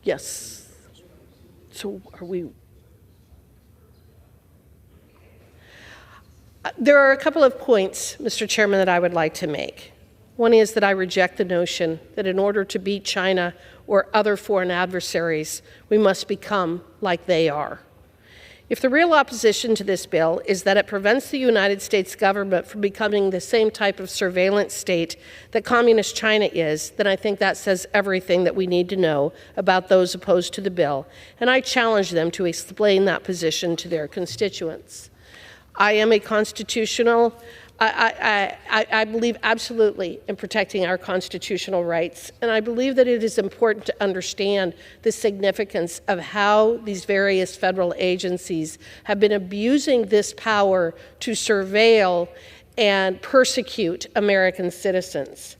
Yes. So are we? There are a couple of points, Mr. Chairman, that I would like to make. One is that I reject the notion that in order to beat China or other foreign adversaries, we must become like they are. If the real opposition to this bill is that it prevents the United States government from becoming the same type of surveillance state that communist China is, then I think that says everything that we need to know about those opposed to the bill, and I challenge them to explain that position to their constituents. I am a constitutional, I believe absolutely in protecting our constitutional rights, and I believe that it is important to understand the significance of how these various federal agencies have been abusing this power to surveil and persecute American citizens.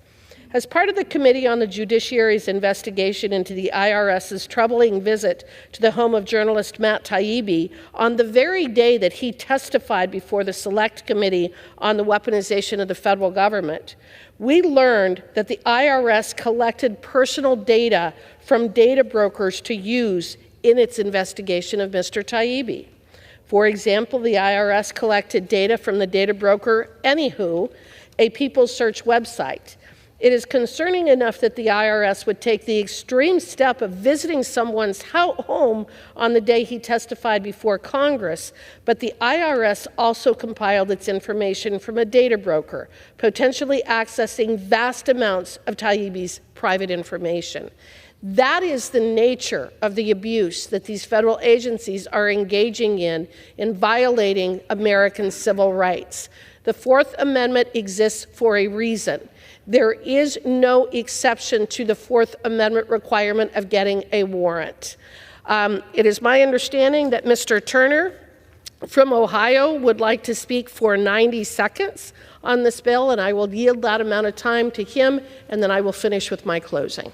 As part of the Committee on the Judiciary's investigation into the IRS's troubling visit to the home of journalist Matt Taibbi, on the very day that he testified before the Select Committee on the Weaponization of the Federal Government, we learned that the IRS collected personal data from data brokers to use in its investigation of Mr. Taibbi. For example, the IRS collected data from the data broker Anywho, a People Search website. It is concerning enough that the IRS would take the extreme step of visiting someone's home on the day he testified before Congress, but the IRS also compiled its information from a data broker, potentially accessing vast amounts of Taibbi's private information. That is the nature of the abuse that these federal agencies are engaging in violating American civil rights. The Fourth Amendment exists for a reason. There is no exception to the Fourth Amendment requirement of getting a warrant. It is my understanding that Mr. Turner from Ohio would like to speak for 90 seconds on this bill, and I will yield that amount of time to him, and then I will finish with my closing.